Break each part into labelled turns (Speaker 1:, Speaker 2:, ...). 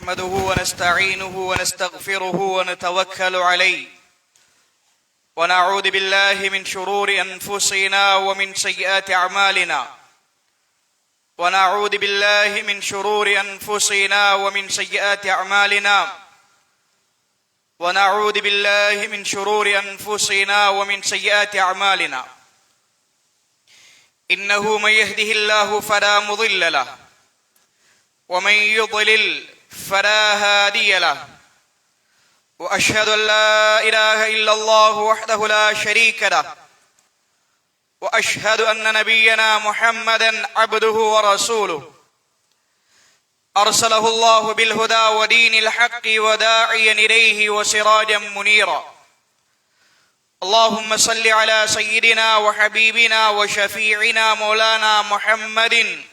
Speaker 1: نحمده ونستعينه ونستغفره ونتوكل عليه ونعوذ بالله من شرور أنفسنا ومن سيئات أعمالنا ونعوذ بالله من شرور أنفسنا ومن سيئات أعمالنا ونعوذ بالله من شرور أنفسنا ومن سيئات أعمالنا إنه من يهده الله فلا مضل له ومن يضلل فلا هادي له وأشهد أن لا إله إلا الله وحده لا شريك له وأشهد أن نبينا محمدا عبده ورسوله أرسله الله بالهدى ودين الحق وداعيا إليه وسراجا منيرا اللهم صل على سيدنا وحبيبنا وشفيعنا مولانا محمد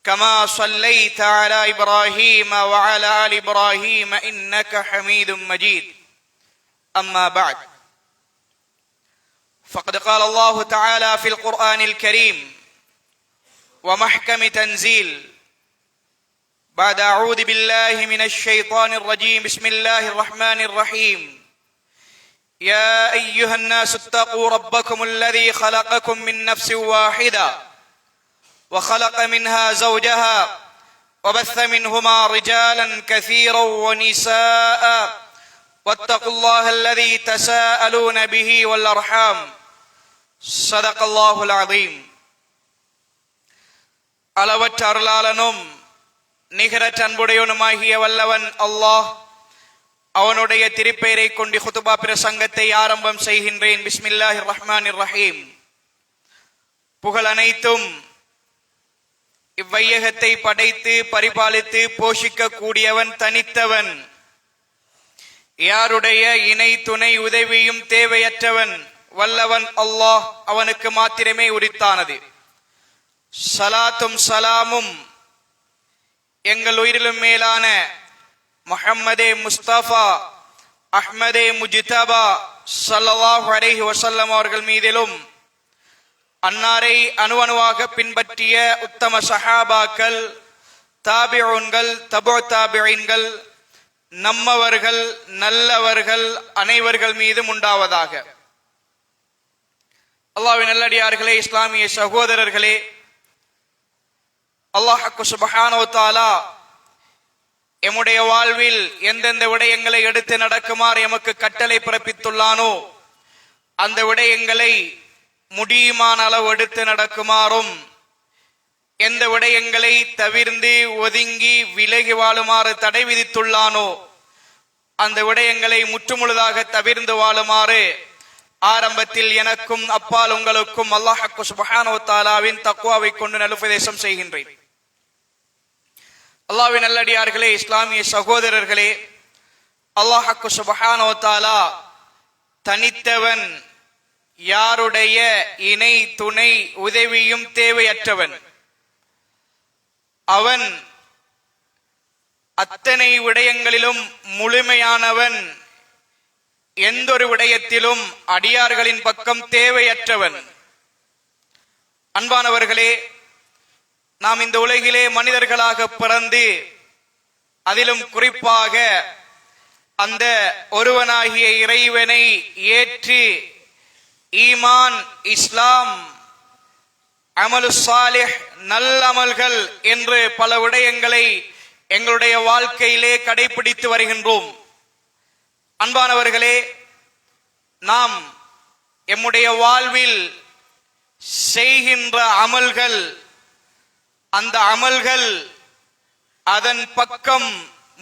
Speaker 1: كما صليت على إبراهيم وعلى آل إبراهيم إنك حميد مجيد أما بعد فقد قال الله تعالى في القرآن الكريم ومحكم تنزيل بعد أعوذ بالله من الشيطان الرجيم بسم الله الرحمن الرحيم يا أيها الناس اتقوا ربكم الذي خلقكم من نفس واحدة وخلق منها زوجها وبث منهما رجالا كثيرا ونساء واتقوا الله الذي تساءلون به والأرحام صدق الله العظيم. அளவற்ற அருளாளனும் நிகரற்ற அன்புடையவனுமாகிய வல்லவன் அல்லாஹ் அவனுடைய திருப்பெயரை கொண்டு குதுபா பிரசங்கத்தை ஆரம்பம் செய்கின்றேன். பிஸ்மில்லாஹிர் ரஹ்மானிர் ரஹீம். புகழ் அனைத்தும் இவ்வையகத்தை படைத்து பரிபாலித்து போஷிக்க கூடியவன் தனித்தவன், யாருடைய இணை துணை உதவியும் தேவையற்றவன் வல்லவன் அல்லாஹ் அவனுக்கு மாத்திரமே உரித்தானது. ஸலாத்தும் ஸலாமும் எங்கள் உயிரிலும் மேலான முஹம்மதே முஸ்தபா அஹ்மதே முஜ்தபா ஸல்லல்லாஹு அலைஹி வஸல்லம் அவர்கள் மீதிலும், அன்னாரை அணுவணுவாக பின்பற்றிய உத்தம சஹாபாக்கள், தாபிஊன்கள், தபு தாபிஈன்கள், நம்மவர்கள் நல்லவர்கள் அனைவர்கள் மீதும் உண்டாவதாக. அல்லாஹ்வின் நல்லடியார்களே, இஸ்லாமிய சகோதரர்களே, அல்லாஹ் சுப்ஹானஹு வ தஆலா எம்முடைய வாழ்வில் எந்தெந்த விடயங்களை எடுத்து நடக்குமாறு எமக்கு கட்டளை பிறப்பித்துள்ளானோ அந்த விடயங்களை முடியுமான அளவு எடுத்து நடக்குமாறும், எந்த விடயங்களை தவிர்ந்து ஒதுங்கி விலகி வாழுமாறு தடை விதித்துள்ளானோ அந்த விடயங்களை முற்றுமுழுதாக தவிர்ந்து வாழுமாறு ஆரம்பத்தில் எனக்கும் அப்பால் உங்களுக்கும் அல்லாஹ் சுப்ஹானஹு வ தஆலாவின் தக்வாவை கொண்டு நல்லுபதேசம் செய்கின்றேன். அல்லாஹ்வின் நல்லடியார்களே, இஸ்லாமிய சகோதரர்களே, அல்லாஹ் சுப்ஹானஹு வ தஆலா தனித்தவன், யாருடைய இணை துணை உதவியும் தேவையற்றவன். அவன் அத்தனை விடயங்களிலும் முழுமையானவன், எந்தொரு விடயத்திலும் அடியார்களின் பக்கம் தேவையற்றவன். அன்பானவர்களே, நாம் இந்த உலகிலே மனிதர்களாக பிறந்து அதிலும் குறிப்பாக அந்த ஒருவனாகிய இறைவனை ஏற்று ஈமான், இஸ்லாம், அமலு சாலிஹ், நல்லமல்கள் என்று பல விடயங்களை எங்களுடைய வாழ்க்கையிலே கடைபிடித்து வருகின்றோம். அன்பானவர்களே, நாம் எம்முடைய வாழ்வில் செய்கின்ற அமல்கள், அந்த அமல்கள் அதன் பக்கம்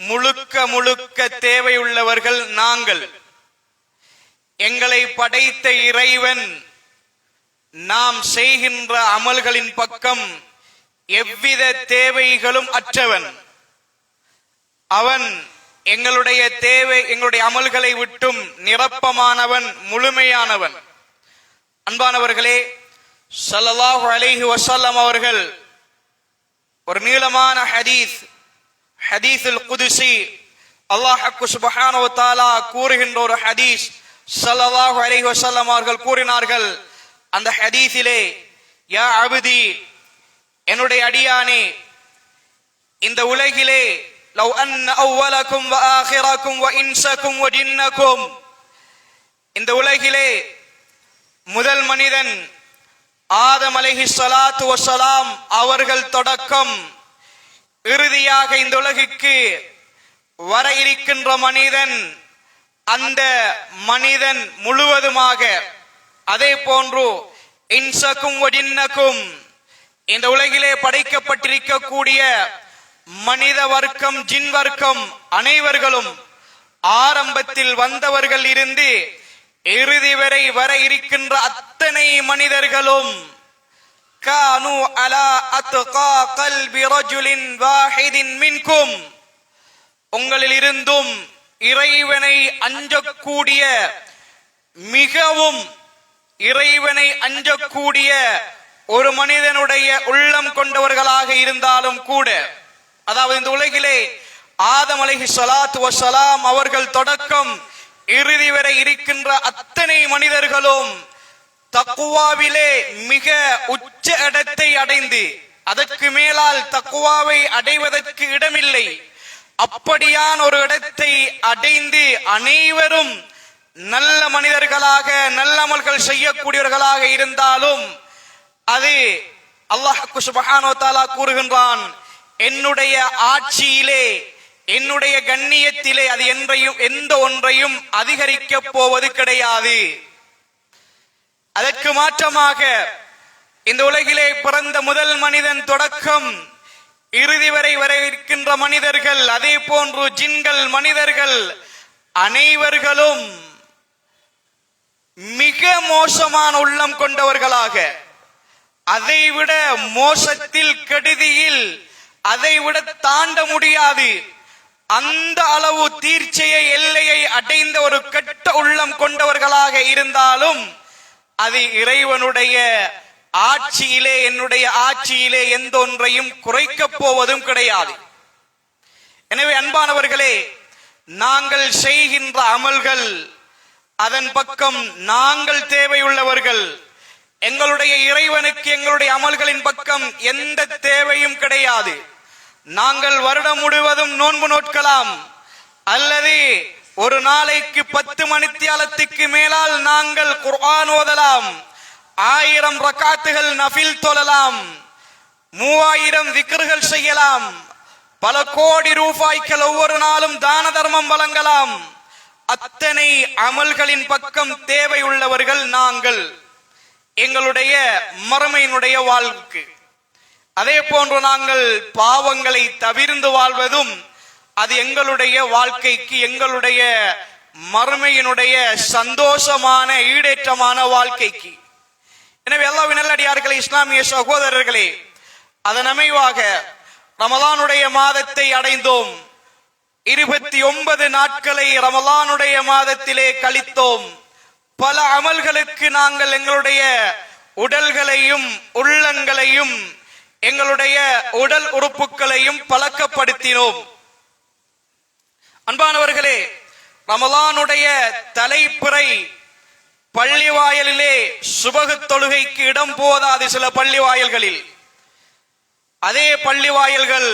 Speaker 1: முழுக்க முழுக்க தேவையுள்ளவர்கள் நாங்கள். எங்களை படைத்த இறைவன் நாம் செய்கின்ற அமல்களின் பக்கம் எவ்வித தேவைகளும் அற்றவன். அவன் எங்களுடைய அமல்களை விட்டும் நிரப்பமானவன், முழுமையானவன். அன்பானவர்களே, ஸல்லல்லாஹு அலைஹி வஸல்லம் அவர்கள் ஒரு நீளமான ஹதீஸுல் குதுஸி, அல்லாஹ் சுப்ஹானஹு வ தஆலா கூறுகின்ற ஒரு ஹதீஸ், ஸல்லல்லாஹு அலைஹி வஸல்லம் அவர்கள் கூறினார்கள் அந்த ஹதீஸிலே, யா அப்தி, என்னுடைய அடியானே, இந்த உலகிலே லவ் அன்ன அவ்வலக்கும் வ ஆகிரக்கும் வ இன்சக்கும் வ ஜின்னக்கும், இந்த உலகிலே முதல் மனிதன் ஆதம் அலைஹிஸ்ஸலாத்து வஸ்ஸலாம் அவர்கள் தொடக்கம் இறுதியாக இந்த உலகிற்கு வர இருக்கின்ற மனிதன், அந்த மனிதன் முழுவதுமாக, அதே போன்று இன்சக்கும் வ ஜின்னக்கும், இந்த உலகிலே படைக்கப்பட்டிருக்கக்கூடிய மனித வர்க்கம் ஜின் வர்க்கம் அனைவர்களும் ஆரம்பத்தில் வந்தவர்கள் இருந்து இறுதி வரை வர இருக்கின்ற அத்தனை மனிதர்களும் கானு அலா அத்கா கல்பி ரஜுலின் வாஹிதின் மின்கும், உங்களில் இருந்தும் இறைவனை அஞ்சக்கூடிய, மிகவும் இறைவனை அஞ்சக்கூடிய ஒரு மனிதனுடைய உள்ளம் கொண்டவர்களாக இருந்தாலும் கூட, அதாவது இந்த உலகிலே ஆதம் அலைஹிஸ்ஸலாத்து வஸ்ஸலாம் அவர்கள் தொடக்கம் இறுதி வரை இருக்கின்ற அத்தனை மனிதர்களும் தக்குவாவிலே மிக உச்ச இடத்தை அடைந்து, அதற்கு மேலால் தக்குவாவை அடைவதற்கு இடமில்லை, அப்படியான ஒரு இடத்தை அடைந்து அனைவரும் நல்ல மனிதர்களாக நல்ல அமல்கள் செய்யக்கூடியவர்களாக இருந்தாலும், அது அல்லாஹ் சுப்ஹானஹு வ தஆலா கூறுகின்றான், என்னுடைய ஆட்சியிலே என்னுடைய கண்ணியத்திலே அது எந்த ஒன்றையும் அதிகரிக்க போவது கிடையாது. அதற்கு மாற்றமாக இந்த உலகிலே பிறந்த முதல் மனிதன் தொடக்கம் இறுதி வரை வர இருக்கின்ற மனிதர்கள், அதே போன்று ஜின்கள் மனிதர்கள் அனைவர்களும் மிக மோசமான உள்ளம் கொண்டவர்களாக, அதைவிட மோசத்தில் கெடுதியில் அதைவிட தாண்ட முடியாது அந்த அளவு தீர்ச்சையை எல்லையை அடைந்த ஒரு கெட்ட உள்ளம் கொண்டவர்களாக இருந்தாலும், அது இறைவனுடைய ஆட்சியிலே என்னுடைய ஆட்சியிலே எந்த ஒன்றையும் குறைக்கப் போவதும் கிடையாது. எனவே அன்பானவர்களே, நாங்கள் செய்கின்ற அமல்கள், அதன் பக்கம் நாங்கள் தேவையுள்ளவர்கள். எங்களுடைய இறைவனுக்கு எங்களுடைய அமல்களின் பக்கம் எந்த தேவையும் கிடையாது. நாங்கள் வருடம் முழுவதும் நோன்பு நோட்கலாம், அல்லது ஒரு நாளைக்கு 10 மணித்தியாலத்துக்கு மேலால் நாங்கள் குர்ஆன் ஓதலாம், 1000 ரக்காத்துகள் நஃபில் தொழலாம், 3000 திக்ர்கள் செய்யலாம், பல கோடி ரூபாய்கள் ஒவ்வொரு நாளும் தான தர்மம் வழங்கலாம். அத்தனை அமல்களின் பக்கம் தேவை உள்ளவர்கள் நாங்கள், எங்களுடைய மறுமையினுடைய வாழ்வுக்கு. அதே போன்று நாங்கள் பாவங்களை தவிர்ந்து வாழ்வதும் அது எங்களுடைய வாழ்க்கைக்கு, எங்களுடைய மறுமையினுடைய சந்தோஷமான ஈடேற்றமான வாழ்க்கைக்கு. எனவே அல்லாஹ்வின் நல்லடியார்களே, இஸ்லாமிய சகோதரர்களே, அதன் அமைவாக ரமலானுடைய மாதத்தை அடைந்தோம். 29 நாட்களை ரமலானுடைய மாதத்திலே கழித்தோம். பல அமல்களுக்கு நாங்கள் எங்களுடைய உடல்களையும் உள்ளங்களையும் எங்களுடைய உடல் உறுப்புகளையும் பழக்கப்படுத்தினோம். அன்பானவர்களே, ரமலானுடைய தலைப்பிறை பள்ளி வாயலிலே சுபஹ் தொழுகைக்கு இடம் போதாது சில பள்ளி வாயல்களில். அதே பள்ளி வாயல்கள்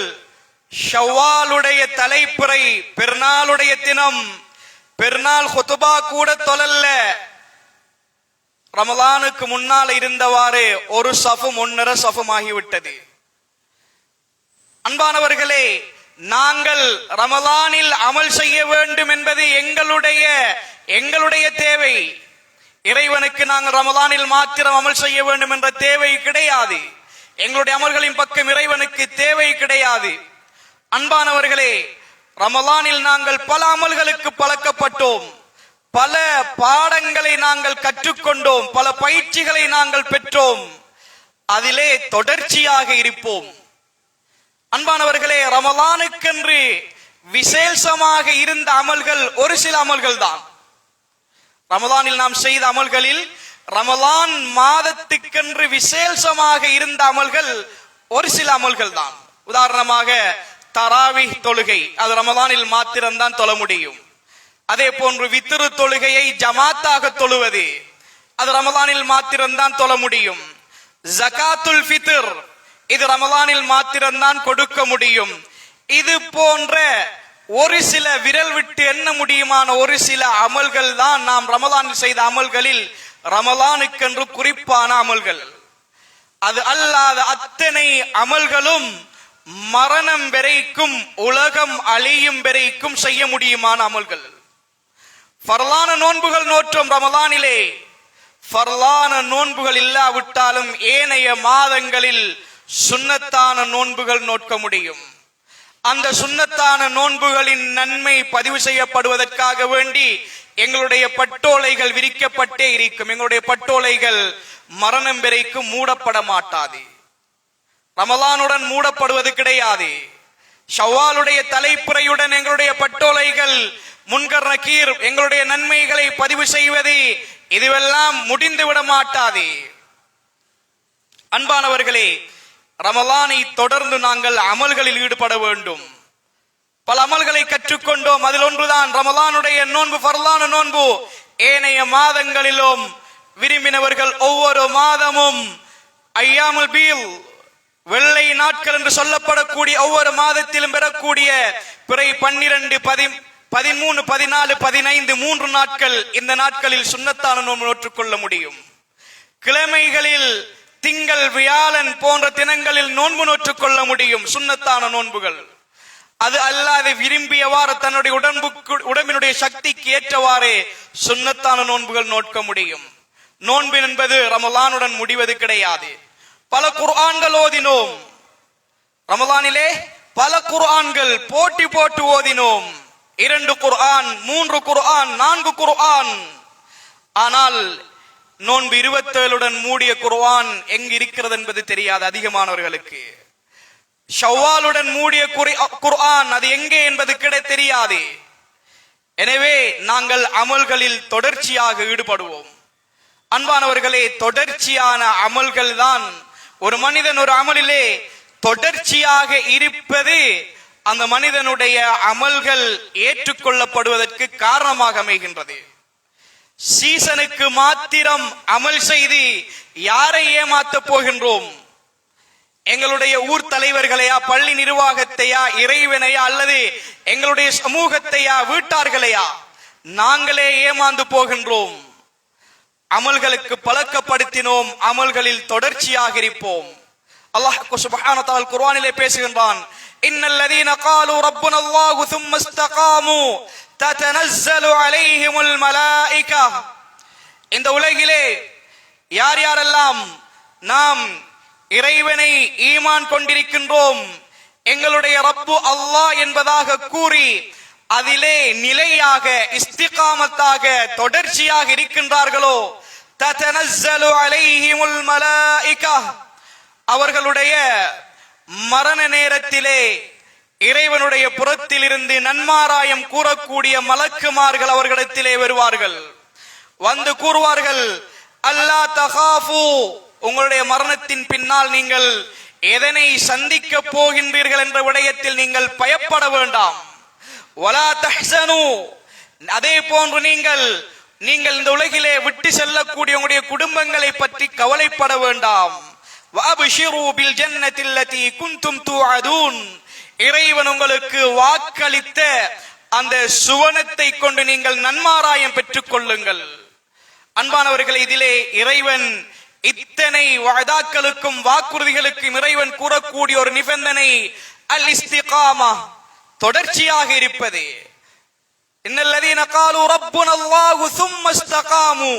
Speaker 1: ஷவ்வாலுடைய தலைப்பிறை பெருநாளுடைய தினம் பெருநாள் ஹுத்பா கூட தொழல்ல, ரமலானுக்கு முன்னால் இருந்தவாறு ஒரு சஃபும் 1.5 சஃபுமாகிவிட்டது. அன்பானவர்களே, நாங்கள் ரமலானில் அமல் செய்ய வேண்டும் என்பது எங்களுடைய தேவை. இறைவனுக்கு நாங்கள் ரமலானில் மாத்திரம் அமல் செய்ய வேண்டும் என்ற தேவை கிடையாது. எங்களுடைய அமல்களின் பக்கம் இறைவனுக்கு தேவை கிடையாது. அன்பானவர்களே, ரமலானில் நாங்கள் பல அமல்களுக்கு பழக்கப்பட்டோம், பல பாடங்களை நாங்கள் கற்றுக்கொண்டோம், பல பயிற்சிகளை நாங்கள் பெற்றோம். அதிலே தொடர்ச்சியாக இருப்போம். அன்பானவர்களே, ரமலானுக்கென்று விசேஷமாக இருந்த அமல்கள் ஒரு சில அமல்கள் தான். ரமலானில் நாம் செய்த அமல்களில் ரமலான் மாதத்துக்கென்று விசேஷமாக இருந்த அமல்கள் ஒரு சில அமல்கள் தான். உதாரணமாக தராவிஹ் தொழுகை, அது ரமலானில் மாத்திரம்தான் தொழ முடியும். அதே போன்று வித்ரு தொழுகையை ஜமாத்தாக தொழுவது, அது ரமலானில் மாத்திரம்தான் தொழ முடியும். ஜகாத்துல் ஃபித்ர், இது ரமலானில் மாத்திரம்தான் கொடுக்க முடியும். இது போன்ற ஒரு சில விரல் விட்டு எண்ண முடியுமான ஒரு சில அமல்கள் தான் நாம் ரமலானில் செய்த அமல்களில் ரமலானுக்கென்று குறிப்பான அமல்கள். அது அல்லாத அத்தனை அமல்களும் மரணம் வரைக்கும், உலகம் அழியும் வரைக்கும் செய்ய முடியுமான அமல்கள். ஃபர்லான நோன்புகள் நோற்றும் ரமலானிலே, ஃபர்லான நோன்புகள் இல்லாவிட்டாலும் ஏனைய மாதங்களில் சுன்னத்தான நோன்புகள் நோக்க முடியும். அந்த சுன்னத்தான நோன்புகளின் நன்மை பதிவு செய்யப்படுவதற்காக வேண்டி எங்களுடைய பட்டோலைகள் விரிக்கப்பட்டே இருக்கும். எங்களுடைய பட்டோலைகள் மரணம் வரைக்கும் மூடப்பட மாட்டாது. ரமலானுடன் மூடப்படுவது கிடையாது. ஷவ்வாலுடைய தலைப்புறையுடன் எங்களுடைய பட்டோலைகள் முன்கர் நக்கீர் எங்களுடைய நன்மைகளை பதிவு செய்வது இதுவெல்லாம் முடிந்து விட மாட்டாது. அன்பானவர்களே, ரமலானை தொடர்ந்து நாங்கள் அமல்களில் ஈடுபட வேண்டும். பல அமல்களை கற்றுக்கொண்டோம். அதில் ஒன்றுதான் ரமலானுடைய நோன்பு, ஃபர்லான நோன்பு. ஏனைய மாதங்களிலும் விரும்பினவர்கள் ஒவ்வொரு மாதமும் ஐயாமுல் பீல், வெள்ளை நாட்கள் என்று சொல்லப்படக்கூடிய ஒவ்வொரு மாதத்திலும் பெறக்கூடிய பிறை 12, 13, 14, 15 3 நாட்கள், இந்த நாட்களில் சுன்னத்தான நோன்பு நோற்றுக்கொள்ள முடியும். கிழமைகளில் திங்கள், வியாழன் போன்ற தினங்களில் நோன்பு நோற்றுக்கொள்ள முடியும், சுன்னத்தான நோன்புகள். அது அல்லாது விரும்பியவாறு தன்னுடைய உடம்பினுடைய சக்திக்கு ஏற்றவாறே சுன்னத்தான நோன்புகள் நோக்க முடியும். நோன்பு என்பது ரமலானுடன் முடிவது கிடையாது. பல குர்ஆன்கள் ஓதினோம் ரமலானிலே, பல குர்ஆன்கள் போட்டி போட்டு ஓதினோம். 2 குர்ஆன், 3 குர்ஆன், 4 குர்ஆன். ஆனால் நோன்பு 27 மூடிய குர்ஆன் எங்கு இருக்கிறது என்பது தெரியாது அதிகமானவர்களுக்கு. ஷவ்வாலுடன் மூடிய குர்ஆன் அது எங்கே என்பது தெரியாது. எனவே நாங்கள் அமல்களில் தொடர்ச்சியாக ஈடுபடுவோம். அன்பானவர்களே, தொடர்ச்சியான அமல்கள் தான் ஒரு மனிதன் ஒரு அமலிலே தொடர்ச்சியாக இருப்பது அந்த மனிதனுடைய அமல்கள் ஏற்றுக்கொள்ளப்படுவதற்கு காரணமாக அமைகின்றது. சீசனுக்கு மாத்திரம் அமல் செய்து யாரை ஏமாத்த போகின்றோம்? எங்களுடைய ஊர் தலைவர்களையா, பள்ளி நிர்வாகத்தையா, இறைவனையா, அல்லது எங்களுடைய சமூகத்தையா, வீட்டார்களையா? நாங்களே ஏமாந்து போகின்றோம். அமல்களுக்கு பழக்கப்படுத்தினோம், அமல்களில் தொடர்ச்சியாக இருப்போம். அல்லாஹ் சுப்ஹானஹு வ தஆலா குர்ஆனிலே பேசுகின்றான், இன்னல்லதீன காலு ரப்புனல்லாஹு ஸும்ம இஸ்தகாமு ததனஸ்ஸலு அலைஹிமுல் மலாயிகா. இந்த உலகிலே யார் யாரெல்லாம் நாம் இறைவனை ஈமான் கொண்டிருக்கின்றோம், எங்களுடைய ரப்பு அல்லாஹ் என்பதாக கூறி அதிலே நிலையாக இஸ்திகாமத்தாக தொடர்ச்சியாக இருக்கின்றார்களோ, ததனஸ்ஸலு அலைஹிமுல் மலாயிகா, அவர்களுடைய மரண நேரத்திலே இறைவனுடைய புறத்தில் இருந்து நன்மாராயம் கூறக்கூடிய மலக்குமார்கள் அவர்களிடத்திலே வருவார்கள். வந்து கூறுவார்கள், அல்லா தகாஃபு, உங்களுடைய மரணத்தின் பின்னால் நீங்கள் எதனை சந்திக்க போகின்றீர்கள் என்ற விடயத்தில் நீங்கள் பயப்பட வேண்டாம். வலா தஹ்சனு, அதே போன்று நீங்கள் இந்த உலகிலே விட்டு செல்லக்கூடிய உங்களுடைய குடும்பங்களை பற்றி கவலைப்பட வேண்டாம். வஅப்ஷிரு பில் ஜன்னத்தில் லதி குன்தும் துஅதூன், இறைவன் உங்களுக்கு வாக்களித்த அந்த சுவனத்தை கொண்டு நீங்கள் நன்மாராயம் பெற்றுக் கொள்ளுங்கள். அன்பானவர்கள், இதிலே இறைவன் இத்தனை வஅதாக்களுக்கும் வாக்குறுதிகளுக்கும் இறைவன் கூறக்கூடிய ஒரு நிபந்தனை அல் இஸ்திகாமா, தொடர்ச்சியாக இருப்பது. இன்னல்லதீன காலு ரப்புனல்லாஹு ஸும்ம இஸ்தகாமு,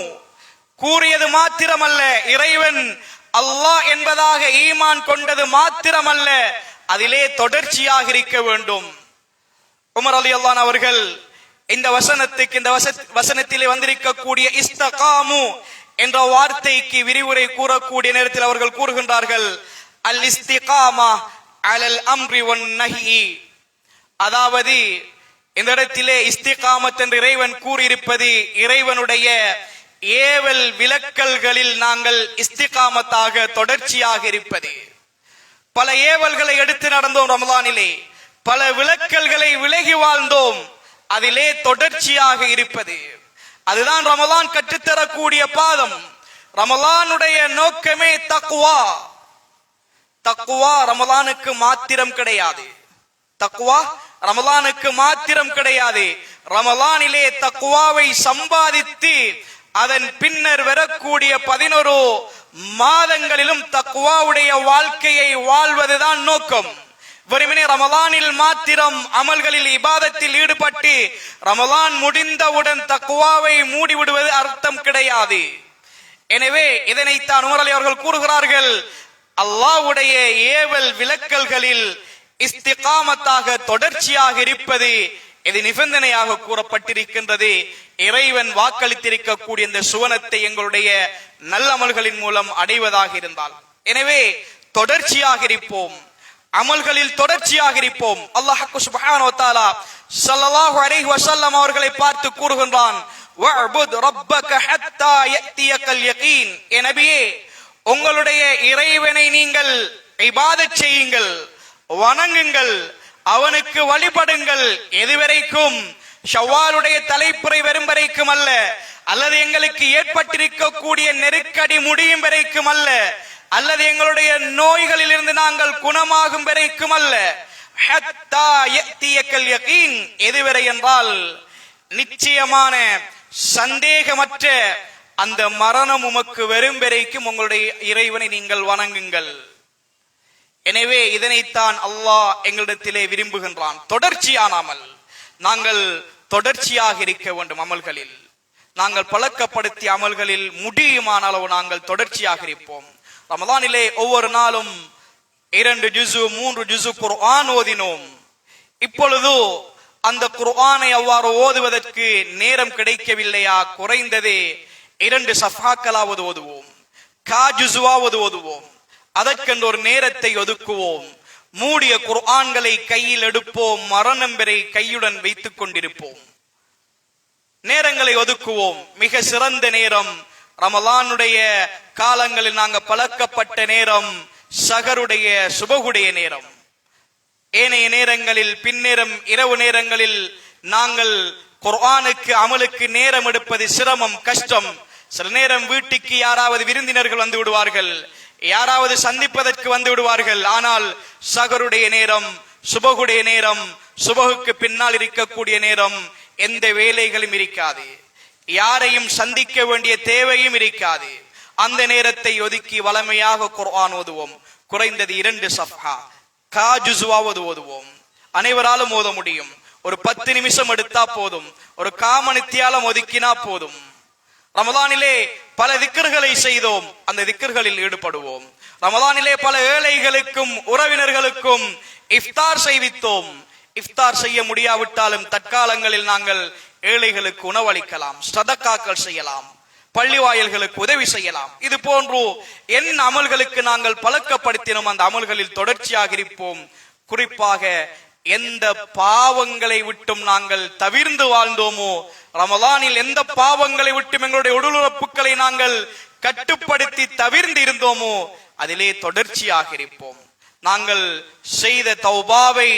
Speaker 1: கூறியது மாத்திரமல்ல, இறைவன் அல்லாஹ் என்பதாக ஈமான் கொண்டது மாத்திரமல்ல, அதிலே தொடர்ச்சியாக இருக்க வேண்டும். உமர் ரலியல்லாஹு அவர்கள் இந்த வசனத்துக்கு, இந்த வசனத்திலே வந்திருக்கக்கூடிய இஸ்தகாமு என்ற வார்த்தைக்கு விரிவுரை கூறக்கூடிய நேரத்தில் அவர்கள் கூறுகின்றார்கள், அல் இஸ்திகாமா அலல் அம்ரி வன் நஹி, அதாவது இந்த இடத்திலே இஸ்திகாமத் என்று இறைவன் கூறியிருப்பது இறைவனுடைய ஏவல் விலக்கல்களில் நாங்கள் இஸ்திகாமத்தாக தொடர்ச்சியாக இருப்பது. பல ஏவல்களை எடுத்து நடந்தோம் ரமலானிலே, பல விலக்கல்களை விலகி வாழ்ந்தோம், அதிலே தொடர்ச்சியாக இருப்பது. அதுதான் ரமலான் கற்றுத்தரக்கூடிய பாதம். ரமலானுடைய நோக்கமே தக்வா. தக்வா ரமலானுக்கு மாத்திரம் கிடையாது. தக்வா ரமலானுக்கு மாத்திரம் கிடையாது. ரமலானிலே தக்வாவை சம்பாதித்து அதன் பின்னர் வரக்கூடிய 11 மாதங்களிலும் தக்வாவுடைய வாழ்க்கையை வாழ்வதுதான் நோக்கம். வெறுமனே ரமலானில் மாத்திரம் அமல்களில் இபாதத்தில் ஈடுபட்டு ரமலான் முடிந்தவுடன் தக்வாவை மூடிவிடுவது அர்த்தம் கிடையாது. எனவே இதனைத்தான் உமர் அலி அவர்கள் கூறுகிறார்கள், அல்லாஹ்வுடைய ஏவல் விலக்கல்களில் இஸ்திகாமத்தாக தொடர்ச்சியாக இருப்பது இது நிபந்தனையாக கூறப்பட்டிருக்கின்றது. இறைவன் வாக்களித்திருக்கக்கூடிய இந்த சுவனத்தை எங்களுடைய நல்லமல்களின் மூலம் அடைவதாக இருந்தால், எனவே தொடர்ச்சியாக இருப்போம், அமல்களில் தொடர்ச்சியாக இருப்போம். அல்லாஹ் சுப்ஹானஹு வ தஆலா ஸல்லல்லாஹு அலைஹி வஸல்லம் அவர்களை பார்த்து கூறுகின்றான், வஅபுத் ரப்பக ஹத்தா யஅதியகல் யகீன். ஏ நபியே, உங்களுடைய இறைவனை நீங்கள் இபாதத் செய்யுங்கள், வணங்குங்கள், அவனுக்கு வழிபடுங்கள். எதுவரைக்கும்? ஷவ்வாலுடைய தலைப்புறை வரும் வரைக்கும் அல்ல, அல்லது எங்களுக்கு ஏற்பட்டிருக்கக்கூடிய நெருக்கடி முடியும் வரைக்கும் அல்ல, அல்லது எங்களுடைய நோய்களில் இருந்து நாங்கள் குணமாகும் வரைக்கும் அல்ல. ஹத்தா யஅதியகல் யகீன். எதுவரை என்றால் நிச்சயமான சந்தேகமற்ற அந்த மரணம் உமக்கு வரும் வரைக்கும் உங்களுடைய இறைவனை நீங்கள் வணங்குங்கள். எனவே இதனைத்தான் அல்லாஹ் எங்களிடத்திலே விரும்புகின்றான், தொடர்ச்சியான அமல். நாங்கள் தொடர்ச்சியாக இருக்க வேண்டும். அமல்களில் நாங்கள் பழக்கப்படுத்திய அமல்களில் முடியுமான அளவு நாங்கள் தொடர்ச்சியாக இருப்போம். ரமலானிலே ஒவ்வொரு நாளும் 2 ஜுசு 3 ஜுசு குர்ஆன் ஓதினோம். இப்பொழுது அந்த குர்ஆனை அவ்வாறு ஓதுவதற்கு நேரம் கிடைக்கவில்லையா? குறைந்தது 2 சஃபாக்களாவது ஓதுவோம், ஜுசுவாவது ஓதுவோம். அதற்கென்று ஒரு நேரத்தை ஒதுக்குவோம். மூடிய குர்ஆன்களை கையில் எடுப்போம், மரணம் வரை கையுடன் வைத்துக் கொண்டிருப்போம். நேரங்களை ஒதுக்குவோம். மிக சிறந்த நேரம் ரமலானுடைய காலங்களில் நாங்கள் பழக்கப்பட்ட நேரம் சஹருடைய சுபகுடைய நேரம். ஏனைய நேரங்களில் பின்னேரம் இரவு நேரங்களில் நாங்கள் குர்ஆனுக்கு அமலுக்கு நேரம் எடுப்பது சிரமம், கஷ்டம். சில நேரம் வீட்டுக்கு யாராவது விருந்தினர்கள் வந்து விடுவார்கள், யாராவது சந்திப்பதற்கு வந்து விடுவார்கள். ஆனால் சஹருடைய நேரம், சுபகுடைய நேரம், சுபகுக்கு பின்னால் இருக்கக்கூடிய நேரம் எந்த வேலைகளும் இருக்காது, யாரையும் சந்திக்க வேண்டிய தேவையும் இருக்காது. அந்த நேரத்தை ஒதுக்கி வளமையாக குர்ஆன் ஓதுவோம். குறைந்தது 2 சஃபா ஜுசுவாவது ஓதுவோம். அனைவராலும் ஓத முடியும். ஒரு 10 நிமிஷம் எடுத்தா போதும், ஒரு காமணித்தியாலம் ஒதுக்கினா போதும். ரமலானிலே பல திக்ர்களை செய்தோம், அந்த திக்ர்களில் ஈடுபடுவோம். ரமலானிலே பல ஏழைகளுக்கும் உறவினர்களுக்கும் இஃப்தார் செய்வித்தோம். இஃப்தார் செய்ய முடியாவிட்டாலும் தற்காலங்களில் நாங்கள் ஏழைகளுக்கு உணவளிக்கலாம், சதக்காக்கள் செய்யலாம், பள்ளி வாயில்களுக்கு உதவி செய்யலாம். இது போன்று என்ன அமல்களுக்கு நாங்கள் பழக்கப்படுத்தினோம் அந்த அமல்களில் தொடர்ச்சியாக இருப்போம். குறிப்பாக எந்த பாவங்களை விட்டும் நாங்கள் தவிர்ந்து வாழ்ந்தோமோ, ரமலானில் எந்த பாவங்களை விட்டும் எங்களுடைய உடலுறுப்புகளை நாங்கள் கட்டுப்படுத்தி தவிர்ந்து இருந்தோமோ அதிலே தொடர்ச்சியாக இருப்போம். நாங்கள் செய்த தௌபாவை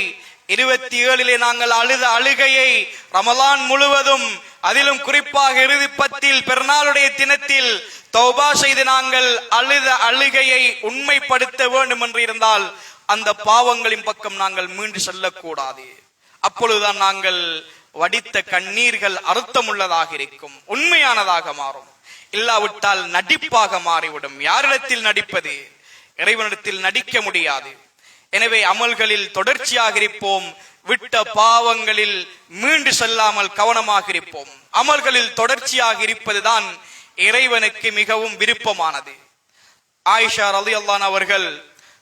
Speaker 1: 27 நாங்கள் அழுத அழுகையை ரமலான் முழுவதும், அதிலும் குறிப்பாக இறுதி 10 பெருநாளுடைய தினத்தில் தௌபா செய்து நாங்கள் அழுத அழுகையை உண்மைப்படுத்த வேண்டும் என்று இருந்தால் அந்த பாவங்களின் பக்கம் நாங்கள் மீண்டு செல்லக்கூடாது. அப்பொழுதுதான் நாங்கள் வடித்த கண்ணீர்கள் அர்த்தமுள்ளதாக இருக்கும், உண்மையானதாக மாறும். இல்லாவிட்டால் நடிப்பாக மாறிவிடும். யாரிடத்தில் நடிப்பது? இறைவனிடத்தில் நடிக்க முடியாது. எனவே அமல்களில் தொடர்ச்சியாக இருப்போம். விட்ட பாவங்களில் மீண்டு செல்லாமல் கவனமாக இருப்போம். அமல்களில் தொடர்ச்சியாக இருப்பதுதான் இறைவனுக்கு மிகவும் விருப்பமானது. ஆயிஷா ரலியல்லாஹு அன்ஹா அவர்கள்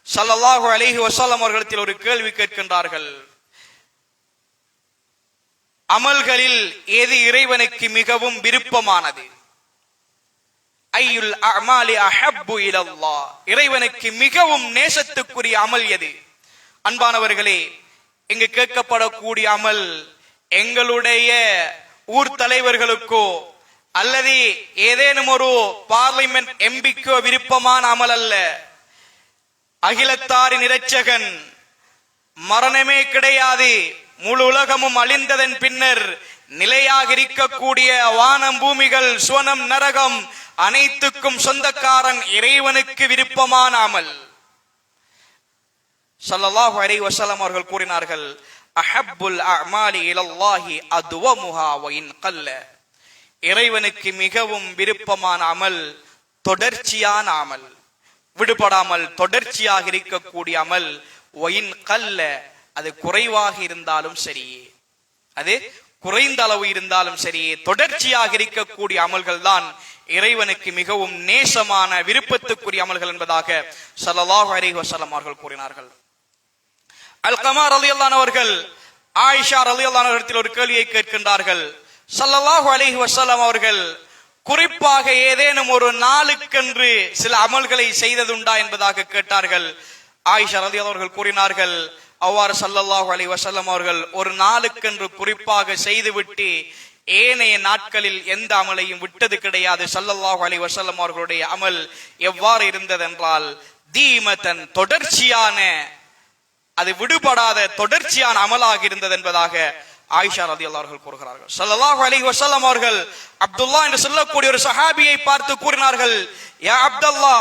Speaker 1: ஸல்லல்லாஹு அலைஹி வஸல்லம் அவர்களிடத்தில் ஒரு கேள்வி கேட்கின்றார்கள், அமல்களில் எது இறைவனுக்கு மிகவும் விருப்பமானது? ஐயுல் அமாலி அஹப்பு இலல்லாஹ், இறைவனுக்கு மிகவும் நேசத்துக்குரிய அமல் எது? அன்பானவர்களே, இங்கு கேட்கப்படக்கூடிய அமல் எங்களுடைய ஊர் தலைவர்களுக்கோ அல்லது ஏதேனும் ஒரு பார்லிமெண்ட் எம்பிக்கோ விருப்பமான அமல் அல்ல. அகிலத்தாரின் இரட்சகன், மரணமே கிடையாது, முழு உலகமும் அழிந்ததன் பின்னர் நிலையாக இருக்கக்கூடிய வானம் பூமிகள் சுவனம் நரகம் அனைத்துக்கும் சொந்தக்காரன் இறைவனுக்கு விருப்பமான அமல். ஸல்லல்லாஹு அலைஹி வஸல்லம் அவர்கள் கூறினார்கள், அஹப்புல் அஅமாலி இலல்லாஹி அத்வமுஹா வ இன் கல்ல. இறைவனுக்கு மிகவும் விருப்பமான அமல் தொடர்ச்சியான அமல், விடுபடாமல் தொடர்ச்சியாக இருக்கக்கூடிய அமல். ஒயின் கல்ல, அது குறைவாக இருந்தாலும் சரியே, அது குறைந்த அளவு இருந்தாலும் சரியே, தொடர்ச்சியாக இருக்கக்கூடிய அமல்கள் தான் இறைவனுக்கு மிகவும் நேசமான விருப்பத்துக்குரிய அமல்கள் என்பதாக ஸல்லல்லாஹு அலைஹி வஸல்லம் அவர்கள் கூறினார்கள். அல்கமா ரலியல்லாஹு அன்ஹு அவர்கள் ஆயிஷா ரலியல்லாஹு அன்ஹா இடத்தில் ஒரு கேள்வியை கேட்கின்றார்கள். ஸல்லல்லாஹு அலைஹி வஸல்லம் அவர்கள் குறிப்பாக ஏதேனும் ஒரு நாளுக்கென்று சில அமல்களை செய்ததுண்டா என்பதாக கேட்டார்கள். ஆயிஷா ரலியல்லாஹு அன்ஹா அவர்கள் கூறினார்கள், அவ்வாறு ஸல்லல்லாஹு அலைஹி வஸல்லம் அவர்கள் ஒரு நாளுக்கென்று குறிப்பாக செய்துவிட்டு ஏனைய நாட்களில் எந்த அமலையும் விட்டது கிடையாது. ஸல்லல்லாஹு அலைஹி வஸல்லம் அவர்களுடைய அமல் எவ்வாறு இருந்ததென்றால், தீமத்தன், தொடர்ச்சியான, அது விடுபடாத தொடர்ச்சியான அமலாக இருந்தது என்பதாக ஆயிஷா ரலியல்லாஹு அன்ஹா அவர்கள் கூறுகிறார்கள். ஸல்லல்லாஹு அலைஹி வஸல்லம் அவர்கள் அப்துல்லா என்று சொல்லக்கூடிய ஒரு சஹாபியை பார்த்து கூறினார்கள், யா அப்துல்லா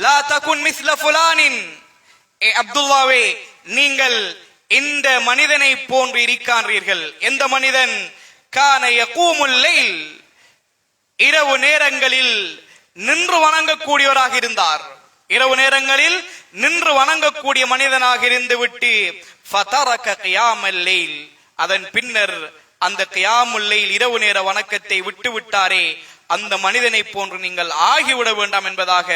Speaker 1: லா தகுன் மிஸ்ல ஃபுலானின், ஏ அப்துல்லாவே, நீங்கள் இந்த மனிதனை போன்று இருக்கின்றீர்கள். எந்த மனிதன்? கான யகூமுல் லைல், இரவு நேரங்களில் நின்று வணங்கக்கூடியவராக இருந்தார். இரவு நேரங்களில் நின்று வணங்கக்கூடிய மனிதனாக இருந்துவிட்டு ஃபதரக கியாமல் லைல், அதன் பின்னர் அந்த கியாமுல் லைல், இரவு நேர வணக்கத்தை விட்டு விட்டாரே, அந்த மனிதனை போன்று நீங்கள் ஆகிவிட வேண்டாம் என்பதாக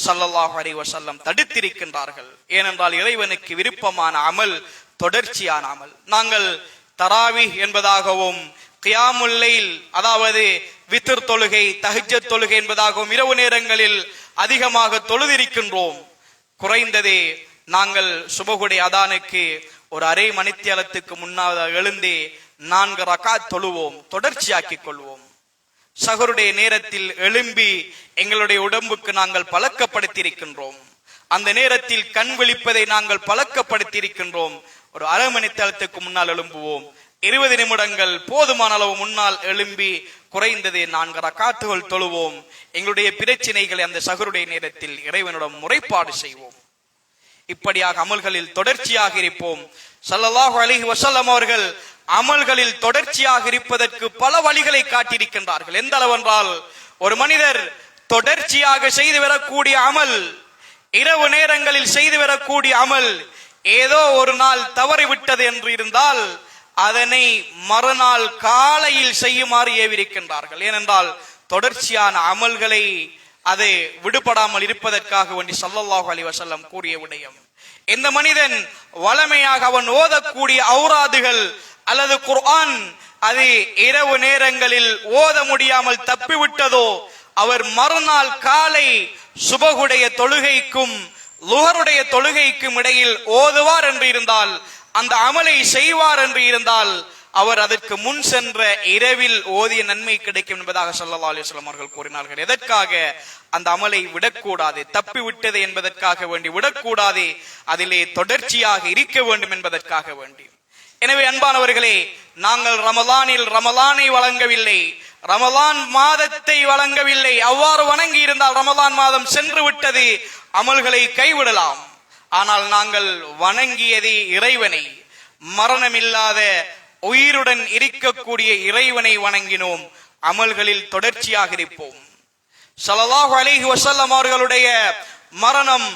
Speaker 1: ஸல்லல்லாஹு அலைஹி வஸல்லம் தடுத்திருக்கின்றார்கள். ஏனென்றால் இறைவனுக்கு விருப்பமான அமல் தொடர்ச்சியான அமல். நாங்கள் தராவிஹ் என்பதாகவும் கியாமுல் லைல், அதாவது வித்ர் தொழுகை, தஹஜ்ஜத் தொழுகை என்பதாகவும் இரவு நேரங்களில் அதிகமாக தொழுதிருக்கின்றோம். குறைந்ததே நாங்கள் சுபகுடைய அதானுக்கு ஒரு அரை மணித்தியாலத்துக்கு முன்னால் எழுந்து 4 ரகாத் தொழுவோம், தொடர்ச்சியாக்கிக் கொள்வோம். சஹருடைய நேரத்தில் எழும்பி எங்களுடைய உடம்புக்கு நாங்கள் பழக்கப்படுத்தி இருக்கின்றோம். அந்த நேரத்தில் கண் விழிப்பதை நாங்கள் பழக்கப்படுத்தி இருக்கின்றோம். ஒரு அரை மணித்தியாலத்துக்கு முன்னால் எழும்புவோம். 20 நிமிடங்கள் போதுமான அளவு முன்னால் எழும்பி குறைந்தது 4 ரகாத்துகள் தொழுவோம். எங்களுடைய பிரச்சனைகளை அந்த சஹருடைய நேரத்தில் இறைவனிடம் முறைப்பாடு செய்வோம். இப்படியாக அமல்களில் தொடர்ச்சியாக இருப்போம். ஸல்லல்லாஹு அலைஹி வஸல்லம் அவர்கள் அமல்களில் தொடர்ச்சியாக இருப்பதற்கு பல வழிகளை காட்டியிருக்கின்றார்கள். எந்த அளவென்றால், ஒரு மனிதர் தொடர்ச்சியாக செய்து வரக்கூடிய அமல், இரவு நேரங்களில் செய்து வரக்கூடிய அமல் ஏதோ ஒரு நாள் தவறிவிட்டது என்று இருந்தால் அதனை மறுநாள் காலையில் செய்யுமாறு ஏவிருக்கின்றார்கள். ஏனென்றால் தொடர்ச்சியான அமல்களை அதை விடுபடாமல் இருப்பதற்காக வேண்டி ஸல்லல்லாஹு அலைஹி வஸல்லம் கூறிய விடயம். எந்த மனிதன் வளமையாக அவன் ஓதக்கூடிய ஔராதுகள் அல்லது குர்ஆன் அது இரவு நேரங்களில் ஓத முடியாமல் தப்பிவிட்டதோ, அவர் மறுநாள் காலை சுபகுடைய தொழுகைக்கும் லுஹருடைய தொழுகைக்கும் இடையில் ஓதுவார் என்று இருந்தால், அந்த அமலை செய்வார் என்று இருந்தால், அவர் அதற்கு முன் சென்ற இரவில் ஓதிய நன்மை கிடைக்கும் என்பதாக ஸல்லல்லாஹு அலைஹி வஸல்லம் அவர்கள் கூறினார்கள். எதற்காக? அந்த அமலை விடக்கூடாது, தப்பி விட்டது என்பதற்காக வேண்டி விடக்கூடாது, அதிலே தொடர்ச்சியாக இருக்க வேண்டும் என்பதற்காக வேண்டி. எனவே அன்பானவர்களே, நாங்கள் ரமலானில் ரமலானை வழங்கவில்லை, ரமலான் மாதத்தை வழங்கவில்லை. அவ்வாறு வணங்கி இருந்தால் ரமலான் மாதம் சென்று விட்டது, அமல்களை கைவிடலாம். ஆனால் நாங்கள் வணங்கியது இறைவனை, மரணமில்லாத உயிருடன் இருக்கக்கூடிய இறைவனை வணங்கினோம். அமல்களில் தொடர்ச்சியாக இருப்போம். ஸல்லல்லாஹு அலைஹி வஸல்லம் அவர்களுடைய மரணம்,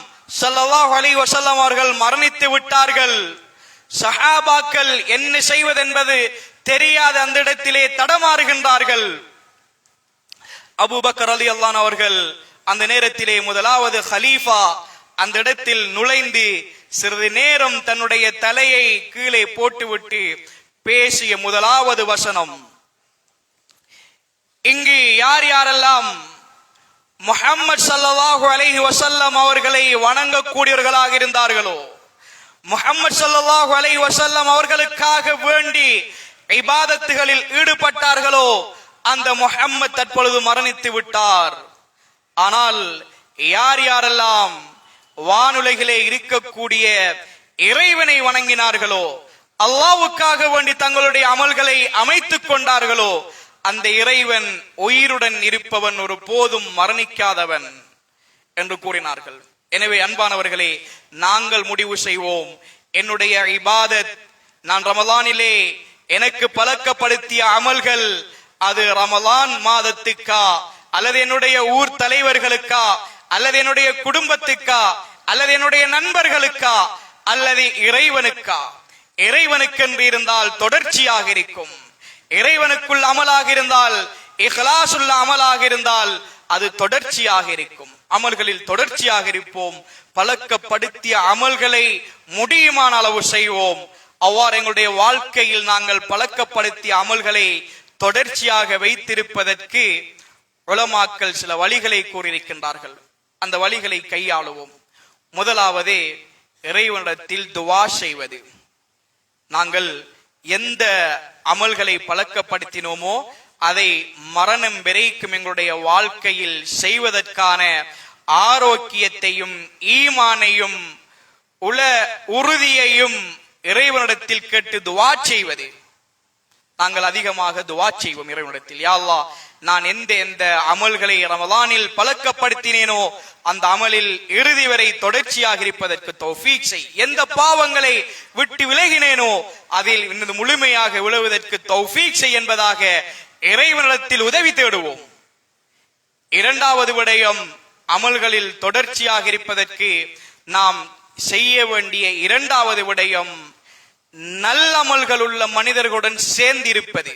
Speaker 1: ஸல்லல்லாஹு அலைஹி வஸல்லம் அவர்கள் மரணித்து விட்டார்கள். சஹாபாக்கள் என்ன செய்வதென்பது தெரியாத அந்த இடத்திலே தடமாறுகின்றார்கள். அபூபக்கர் ரலியல்லாஹு அன்ஹு அவர்கள் அந்த நேரத்திலே முதலாவது ஹலீஃபா அந்த இடத்தில் நுழைந்து சிறிது நேரம் தன்னுடைய தலையை கீழே போட்டுவிட்டு பேசிய முதலாவது வசனம், இங்கு யார் யாரெல்லாம் முஹம்மது ஸல்லல்லாஹு அலைஹி வஸல்லம் அவர்களை வணங்கக்கூடியவர்களாக இருந்தார்களோ, முஹம்மது ஸல்லல்லாஹு அலைஹி வஸல்லம் அவர்களுக்காக வேண்டி இபாதத்துகளில் ஈடுபட்டார்களோ, அந்த முஹம்மது தற்பொழுது மரணித்து விட்டார். ஆனால் யார் யாரெல்லாம் வானுலகிலே இருக்கக்கூடிய இறைவனை வணங்கினார்களோ, அல்லாஹ்வுக்காக வேண்டி தங்களுடைய அமல்களை அமைத்துக் கொண்டார்களோ, அந்த இறைவன் உயிருடன் இருப்பவன், ஒரு போதும் மரணிக்காதவன் என்று கூறினார்கள். எனவே அன்பானவர்களே, நாங்கள் முடிவு செய்வோம், என்னுடைய இபாதத், நான் ரமலானிலே எனக்கு பழக்கப்படுத்திய அமல்கள் அது ரமலான் மாதத்துக்கா, அல்லது என்னுடைய ஊர் தலைவர்களுக்கா, அல்லது என்னுடைய குடும்பத்துக்கா, அல்லது என்னுடைய நண்பர்களுக்கா, அல்லது இறைவனுக்கா? இறைவனுக்கென்று இருந்தால் தொடர்ச்சியாக இருக்கும். இறைவனுக்குள் அமலாக இருந்தால், இஹ்லாசுள்ள அமலாக இருந்தால் அது தொடர்ச்சியாக இருக்கும். அமல்களில் தொடர்ச்சியாக இருப்போம். பழக்கப்படுத்திய அமல்களை முடியுமான அளவு செய்வோம். அவ்வாறு எங்களுடைய வாழ்க்கையில் நாங்கள் பழக்கப்படுத்திய அமல்களை தொடர்ச்சியாக வைத்திருப்பதற்கு உலமாக்கள் சில வழிகளை கூறியிருக்கின்றார்கள். அந்த வழிகளை கையாளுவோம். முதலாவது, இறைவனிடத்தில் துவா செய்வது. நாங்கள் எந்த அமல்களை பழக்கப்படுத்தினோமோ அதை மரணம் வரைக்கும் எங்களுடைய வாழ்க்கையில் செய்வதற்கான ஆரோக்கியத்தையும் ஈமானையும் உறுதியையும் இறைவனிடத்தில் கேட்டு துவா செய்வது. நாங்கள் அதிகமாக துவா செய்வோம் இறைவனிடத்தில், யா அல்லாஹ், நான் எந்த அமல்களை ரமலானில் பழக்கப்படுத்தினேனோ அந்த அமலில் இறுதி வரை தொடர்ச்சியாக இருப்பதற்கு தௌஃபீக் செய். எந்த பாவங்களை விட்டு விலகினேனோ அதில் இன்னும் முழுமையாக விழுவதற்கு தௌஃபீக் செய் என்பதாக இறைவனிடத்தில் உதவி தேடுவோம். இரண்டாவது விடயம், அமல்களில் தொடர்ச்சியாக இருப்பதற்கு நாம் செய்ய வேண்டிய இரண்டாவது விடயம், நல்லமல்கள் உள்ள மனிதர்களுடன் சேர்ந்து இருப்பது.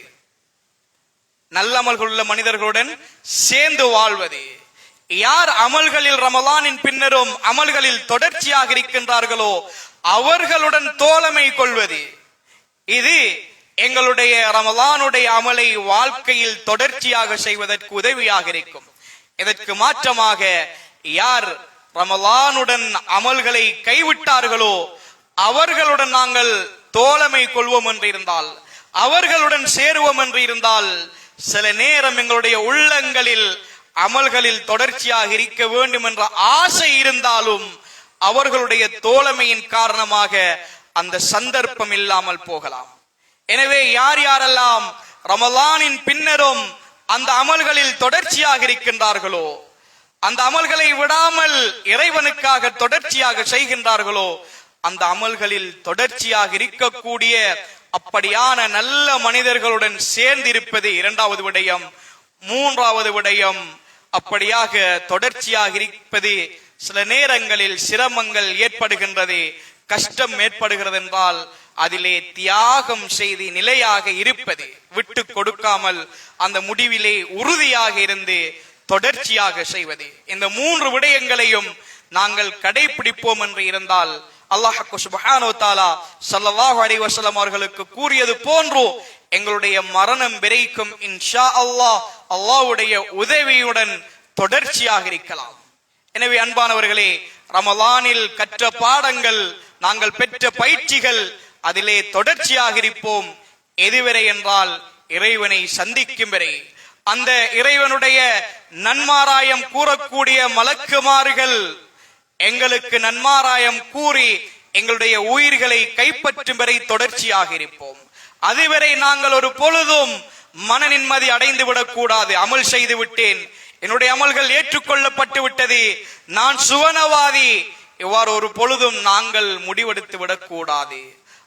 Speaker 1: நல்லமல்கள் உள்ள மனிதர்களுடன் சேர்ந்து வாழ்வது. யார் அமல்களில் ரமலானின் பின்னரும் அமல்களில் தொடர்ச்சியாக இருக்கின்றார்களோ அவர்களுடன் தோழமை கொள்வது. இது எங்களுடைய ரமலானுடைய அமலை வாழ்க்கையில் தொடர்ச்சியாக செய்வதற்கு உதவியாக இருக்கும். இதற்கு மாற்றமாக யார் ரமலானுடன் அமல்களை கைவிட்டார்களோ அவர்களுடன் நாங்கள் தோழமை கொள்வோம் என்று இருந்தால், அவர்களுடன் சேருவோம் என்று இருந்தால், சில நேரம் எங்களுடைய உள்ளங்களில் அமல்களில் தொடர்ச்சியாக இருக்க வேண்டும் என்ற ஆசை இருந்தாலும் அவர்களுடைய தோழமையின் காரணமாக அந்த சந்தர்ப்பம் இல்லாமல் போகலாம். எனவே யார் யாரெல்லாம் ரமலானின் பின்னரும் அந்த அமல்களில் தொடர்ச்சியாக இருக்கின்றார்களோ, அந்த அமல்களை விடாமல் இறைவனுக்காக தொடர்ச்சியாக செய்கின்றார்களோ, அந்த அமல்களில் தொடர்ச்சியாக இருக்கக்கூடிய அப்படியான நல்ல மனிதர்களுடன் சேர்ந்திருப்பது இரண்டாவது விடயம். மூன்றாவது விடயம், அப்படியாக தொடர்ச்சியாக இருப்பது சில நேரங்களில் சிரமங்கள் ஏற்படுகின்றது, கஷ்டம் ஏற்படுகிறது என்றால் அதிலே தியாகம் செய்து நிலையாக இருப்பது, விட்டு கொடுக்காமல் அந்த முடிவிலே உறுதியாக இருந்து தொடர்ச்சியாக செய்வது. இந்த மூன்று விடயங்களையும் நாங்கள் கடைபிடிப்போம் என்று இருந்தால் அல்லாஹ் சுப்ஹானஹு வ தஆலா ஸல்லல்லாஹு அலைஹி வஸல்லம் அவர்களுக்கு கூறியது போன்று எங்களுடைய மரணம் வரைக்கும் இன்ஷா அல்லாஹ் அல்லாஹ்வுடைய உதவியுடன் தொடர்ச்சியாக இருக்கலாம். எனவே அன்பானவர்களே, ரமலானில் கற்ற பாடங்கள், நாங்கள் பெற்ற பயிற்சிகள், அதிலே தொடர்ச்சியாக இருப்போம். எதுவரை என்றால் இறைவனை சந்திக்கும் வரை. அந்த இறைவனுடைய நன்மாராயம் கூறக்கூடிய மலக்குமார்கள் எங்களுக்கு நன்மாராயம் கூறி எங்களுடைய உயிர்களை கைப்பற்றும் வரை தொடர்ச்சியாக இருப்போம். அதுவரை நாங்கள் ஒரு பொழுதும் மன நிம்மதி அடைந்து விடக்கூடாது. அமல் செய்து விட்டேன், என்னுடைய அமல்கள் ஏற்றுக்கொள்ளப்பட்டு விட்டது, நான் சுவனவாதி, இவ்வாறு ஒரு பொழுதும் நாங்கள் முடிவெடுத்து விடக்கூடாது.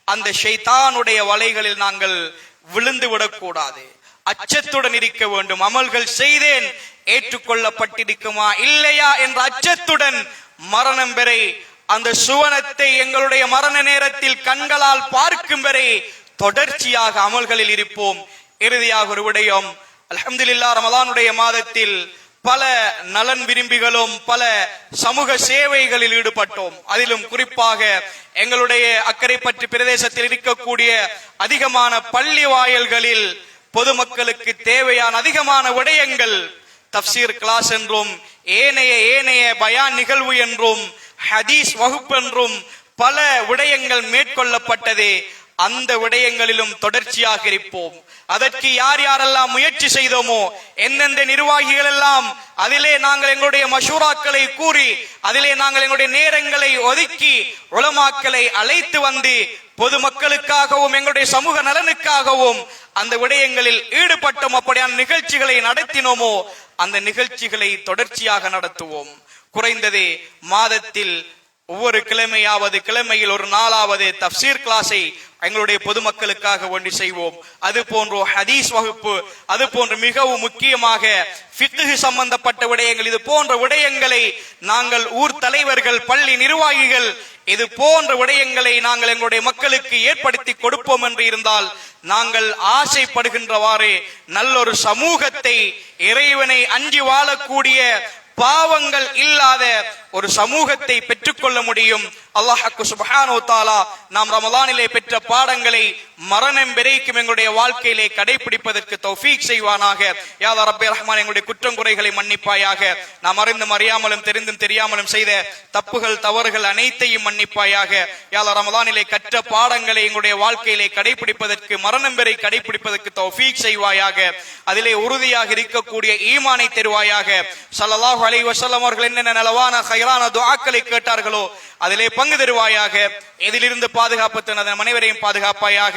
Speaker 1: அந்த ஷைத்தானுடைய வலைகளில் நாங்கள் விழுந்து விடக்கூடாது. அச்சத்துடன் இருக்க வேண்டும். அமல்கள் செய்தேன், ஏற்றுக்கொள்ளப்பட்டிருக்குமா இல்லையா என்ற அச்சத்துடன் மரணம் வரை, அந்த சுவனத்தை எங்களுடைய மரண நேரத்தில் கண்களால் பார்க்கும் வரை தொடர்ச்சியாக அமல்களில் இருப்போம். இறுதியாக ஒரு விடயம், அல்ஹம்துலில்லாஹ், ரமலானுடைய மாதத்தில் பல நலன் விரும்பிகளும் பல சமூக சேவைகளில் ஈடுபட்டோம். அதிலும் குறிப்பாக எங்களுடைய அக்கரைப்பற்று பிரதேசத்தில் இருக்கக்கூடிய அதிகமான பள்ளி வாயல்களில் பொதுமக்களுக்கு தேவையான அதிகமான விடயங்கள், தப்சீர் கிளாஸ் என்றும் ஏனைய பயான் நிகழ்வு என்றும் ஹதீஸ் வகுப்பு என்றும் பல விடயங்கள் மேற்கொள்ளப்பட்டது. அந்த விடயங்களிலும் தொடர்ச்சியாக இருப்போம். அதற்கு யார் யாரெல்லாம் முயற்சி செய்தோமோ, எந்தெந்த நிர்வாகிகள் எல்லாம் அதிலே நாங்கள் எங்களுடைய மஷூராக்களை கூறி, அதிலே நாங்கள் எங்களுடைய நேரங்களை ஒதுக்கி உலமாக்களை அழைத்து வந்து பொதுமக்களுக்காகவும் எங்களுடைய சமூக நலனுக்காகவும் அந்த விடயங்களில் ஈடுபட்டோம். அப்படியான நிகழ்ச்சிகளை நடத்தினோமோ அந்த நிகழ்ச்சிகளை தொடர்ச்சியாக நடத்துவோம். குறைந்தது மாதத்தில் ஒவ்வொரு கிழமையில் ஒரு நாளாவது தப்சீர் கிளாஸை எங்களுடைய பொதுமக்களுக்காக ஒன்று செய்வோம். அது போன்ற ஹதீஸ் வகுப்பு, அது போன்று மிகவும் முக்கியமாக ஃபிக்ஹ் சம்பந்தப்பட்ட விடயங்கள், இது போன்ற விடயங்களை நாங்கள் ஊர் தலைவர்கள், பள்ளி நிர்வாகிகள், இது போன்ற விடயங்களை நாங்கள் எங்களுடைய மக்களுக்கு ஏற்படுத்தி கொடுப்போம் என்று இருந்தால், நாங்கள் ஆசைப்படுகின்றவாறு நல்லொரு சமூகத்தை, இறைவனை அஞ்சி வாழக்கூடிய பாவங்கள் இல்லாத ஒரு சமூகத்தை பெற்றுக்கொள்ள முடியும். அல்லாஹ் சுப்ஹானஹு வ தஆலா நாம் ரமலானிலே பெற்ற பாடங்களை மரணம் வரைக்கும் எங்களுடைய வாழ்க்கையிலே கடைபிடிப்பதற்கு தௌஃபீக் செய்வானாக. யா அல்லாஹ் ரப்பே ரஹ்மான், எங்களுடைய குற்றம் குறைகளை மன்னிப்பாயாக. நாம் அறிந்தும் அறியாமலும் தெரிந்தும் தெரியாமலும் செய்த தப்புகள் தவறுகள் அனைத்தையும் மன்னிப்பாயாக. யா அல்லாஹ் ரமலானிலே கற்ற பாடங்களை எங்களுடைய வாழ்க்கையிலே கடைபிடிப்பதற்கு, மரணம் வரை கடைபிடிப்பதற்கு தௌஃபீக் செய்வாயாக. அதிலே உறுதியாக இருக்கக்கூடிய ஈமானை தருவாயாக. ஸல்லல்லாஹு அலைஹி வஸல்லம் அவர்கள் என்னென்ன நலவான கைரான துஆக்களை கேட்டார்களோ அதிலே பங்கு தருவாயாக. இதிலிருந்து பாதுகாப்பு தந்த அனைவரையும் பாதுகாப்பாயாக.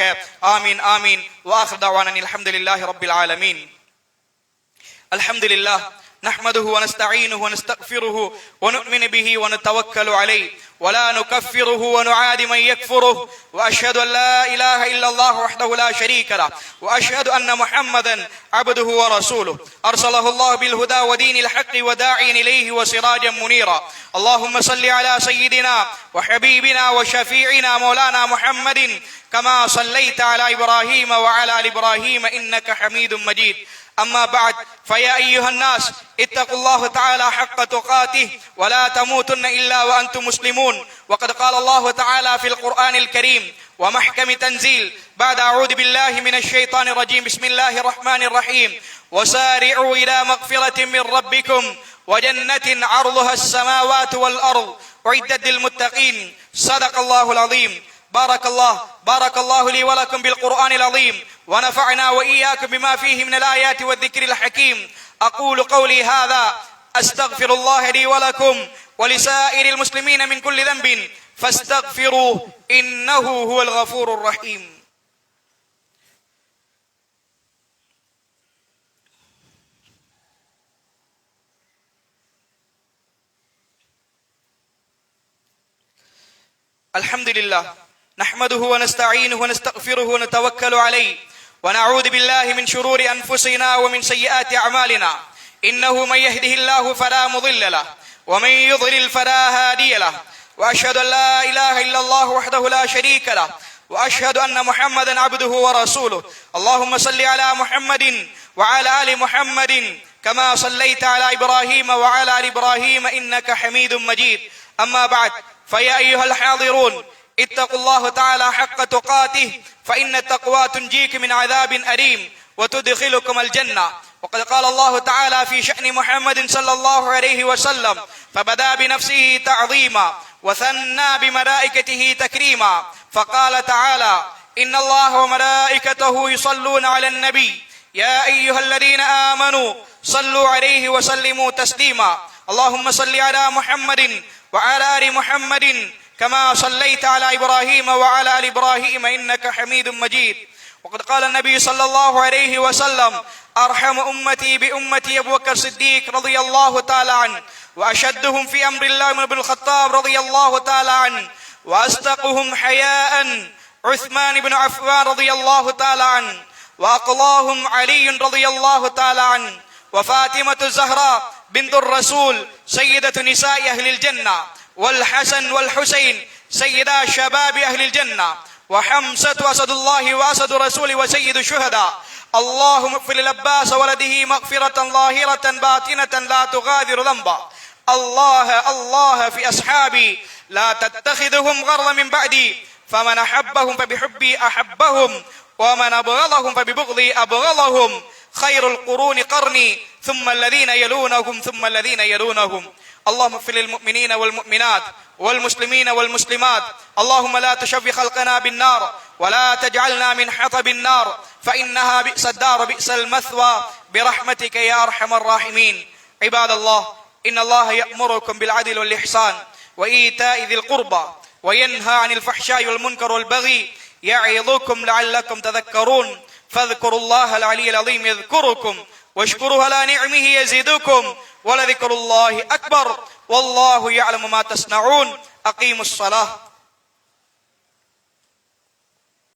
Speaker 1: ஆமீன் ஆமீன். வாஹிர் தஅவானா அல்ஹம்துலில்லாஹி ரப்பில் ஆலமீன். அல்ஹம்துலில்லாஹ் نحمده ونستعينه ونستغفره ونؤمن به ونتوكل عليه ولا نكفره ونعاد من يكفره وأشهد أن لا إله إلا الله وحده لا شريك له وأشهد أن محمدا عبده ورسوله أرسله الله بالهدى ودين الحق وداعيا إليه وسراجا منيرا. اللهم صل على سيدنا وحبيبنا وشفيعنا مولانا محمد كما صليت على إبراهيم وعلى آل إبراهيم إنك حميد مجيد. أما بعد فيا أيها الناس اتقوا الله تعالى حق تقاته ولا تموتن إلا وأنتم مسلمون. وقد قال الله تعالى في القرآن الكريم ومحكم تنزيل بعد أعوذ بالله من الشيطان الرجيم بسم الله الرحمن الرحيم وسارعوا إلى مغفرة من ربكم وجنة عرضها السماوات والأرض أعدت للمتقين. صدق الله العظيم. بارك الله لي ولكم بالقرآن العظيم ونفعنا وإياكم بما فيه من الآيات والذكر الحكيم. أقول قولي هذا أستغفر الله لي ولكم ولسائر المسلمين من كل ذنب فاستغفروه إنه هو الغفور الرحيم. الحمد لله نحمده ونستعينه ونستغفره ونتوكل عليه ونعوذ بالله من شرور أنفسنا ومن سيئات أعمالنا. إنه من يهده الله فلا مضل له ومن يضلل فلا هادي له. وأشهد أن لا إله إلا الله وحده لا شريك له وأشهد أن محمدا عبده ورسوله. اللهم صل على محمد وعلى آل محمد كما صليت على إبراهيم وعلى آل إبراهيم إنك حميد مجيد. أما بعد فيا أيها الحاضرون اتقوا الله تعالى حق تقاته فإن التقوى تنجيك من عذاب أليم وتدخلكم الجنة. وقد قال الله تعالى في شأن محمد صلى الله عليه وسلم فبدأ بنفسه تعظيما وثنى بملائكته تكريما فقال تعالى إن الله وملائكته يصلون على النبي يا أيها الذين آمنوا صلوا عليه وسلموا تسليما. اللهم صل على محمد وعلى آل محمد كما صليت على إبراهيم وعلى آل إبراهيم إنك حميد مجيد. وقد قال النبي صلى الله عليه وسلم أرحم أمتي بأمتي أبو بكر الصديق رضي الله تعالى عنه وأشدهم في أمر الله عمر بن الخطاب رضي الله تعالى عنه وأصدقهم حياء عثمان بن عفان رضي الله تعالى عنه وأقلاهم علي رضي الله تعالى عنه وفاطمة الزهراء بنت الرسول سيدة نساء أهل الجنة والحسن والحسين سيدا شباب أهل الجنة وحمزة أسد الله وأسد رسول وسيد الشهداء. اللهم اغفر للعباس ولده مغفرة ظاهرة باطنة لا تغادر ذنبا. الله في أصحابي لا تتخذهم غرضا من بعدي فمن أحبهم فبحبي أحبهم ومن أبغضهم فببغضي أبغضهم. خير القرون قرني ثم الذين يلونهم ثم الذين يلونهم. اللهم اغفر للمؤمنين والمؤمنات والمسلمين والمسلمات. اللهم لا تشوي خلقنا بالنار ولا تجعلنا من حطب النار فإنها بئس الدار بئس المثوى برحمتك يا أرحم الراحمين. عباد الله إن الله يأمركم بالعدل والإحسان وإيتاء ذي القربى وينهى عن الفحشاء والمنكر والبغي يعظكم لعلكم تذكرون. فاذكروا الله العلي العظيم يذكركم واشكروه على نعمه يزيدكم ولذكر الله أكبر والله يعلم ما تصنعون. أقيموا الصلاة.